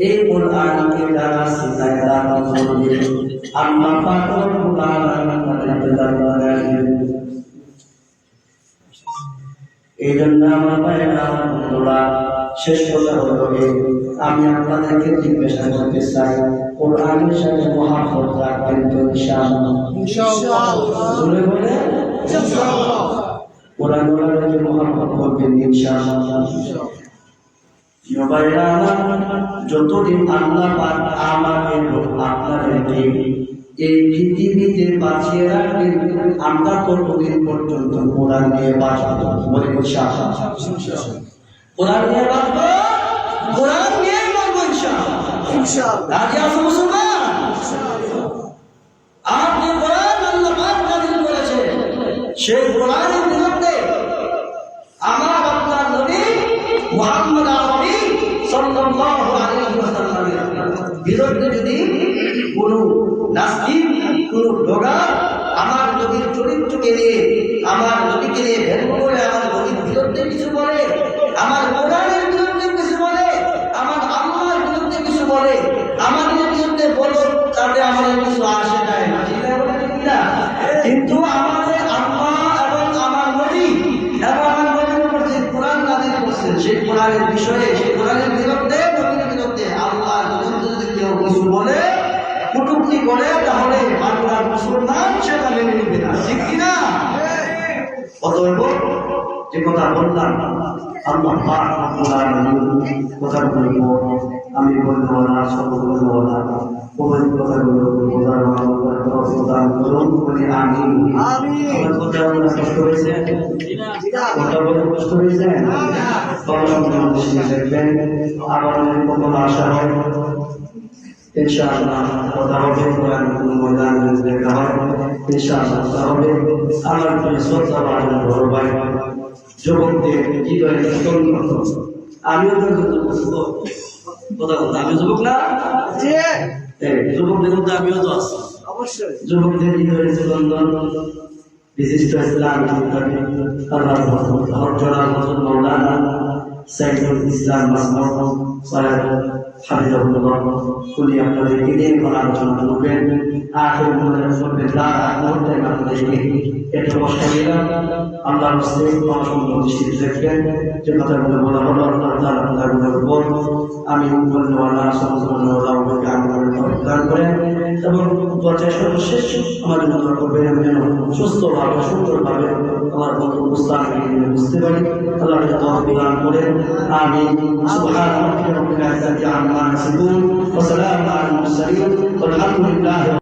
এই কোরআনকে যারা সিনায় ধারণ করবে, আল্লাহ পাক রব্বুল আলামিন তাদেরকে জান্নাত দেবেন। এই জন্য আমার ভাইরা বন্ধুরা, শেষ কথা হলো আমি আপনাদেরকে জিজ্ঞাসা করতে চাই, কোরআনের সাথে মহব্বত রাখবেন তো ইনশাআল্লাহ? বলে বলে কোরআনের সাথে মহব্বত করবেন ইনশাআল্লাহ। যতদিন আল্লাহ পাক আমাকে আপনাদেরকে এই পৃথিবীতে বাঁচিয়ে রাখবেন, আমরা ততদিন পর্যন্ত কোরআন নিয়ে বাঁচব। বলে ইনশাআল্লাহ, কোরআন নিয়ে বাঁচব, কোরআন নিয়ে মরব ইনশাআল্লাহ। রাজি আছো মুসলমান? আপনি কোরআন আল্লাহ পাক নাযিল করেছেন, সেই কোরআনের বিরুদ্ধে আমার আপনার নবী মুহাম্মদ আরবি সাল্লাল্লাহু আলাইহি ওয়াসাল্লামের বিরুদ্ধে যদি কোন নাস্তিক, কোন ব্লগার আমার নবীর চরিত্রকে নিয়ে, আমার নবীকে নিয়ে ভেঙে করে আমার নবীর বিরুদ্ধে কিছু বলে, আমার কোরআনের বিরুদ্ধে কিছু বলে, আমার আল্লাহর বিরুদ্ধে কিছু বলে, আমাদের বিরুদ্ধে বলো, তাতে আমাদের কিছু আসে যায় না, ঠিক না? কিন্তু আমাদের আল্লাহ এবং আমার নবী এবং আমার নবীর উপর যে কোরআন নাযিল করছেন, সেই কোরআনের বিষয়ে, সেই কোরআনের বিরুদ্ধে, নবীর বিরুদ্ধে, আল্লাহর বিরুদ্ধে যদি কেউ কিছু বলে, কটূক্তি করে, তাহলে বাংলার মুসলমান সেটা মেনে নিবে না, ঠিক কিনা? অতএব যে কথা বললাম, আল্লাহ পাক রব্বুল আলামিন কথাগুলো আমি বলবো না, সব বলবো না, ওই কথাগুলো বোঝার প্রদান করুন, বলি আমিন। আমার কথা বলে কষ্ট হয়েছে? কথা বলে কষ্ট হয়েছে? দেখবেন আবার কখন আশা হয় ইনশাআল্লাহ কথা হবে, কোরআন ময়দান দেখা হয় ইনশাআল্লাহ। তাহলে আমার শ্রদ্ধা বাড়ানো বড় ভাই যুবকদের হৃদয়ে আমিও তো কথা বলতে, আমি যুবক না? যুবকদের মধ্যে আমিও তো আছি অবশ্যই। যুবকদের হৃদয়ে স্পন্দন বিশিষ্ট ইসলাম মৌলানা সাইদুল ইসলাম মাসমুদ সাহেব হাফিজাহুল্লাহ উনি আপনাদেরকে নিয়ে আলোচনা করবেন। আখির মুহূর্তে একটু কষ্ট দিলাম, আল্লাহর হস্তে সুন্দর দৃষ্টি দেখবেন। যে কথাগুলো বলা হলো আল্লাহ তাআলা কথাগুলোর উপর আমি দান করেন এবং সর্বশেষ আমার জন্য করবেন, আমি যেন সুস্থভাবে সুন্দরভাবে আমার বন্ধু বুঝতে পারি। আল্লাহ দান করেন। আমি সুবহান রাব্বিকা রাব্বিল ইজ্জাতি আম্মা ইয়াসিফুন ওয়া সালামুন আলাল মুরসালিন ওয়ালহামদুলিল্লাহি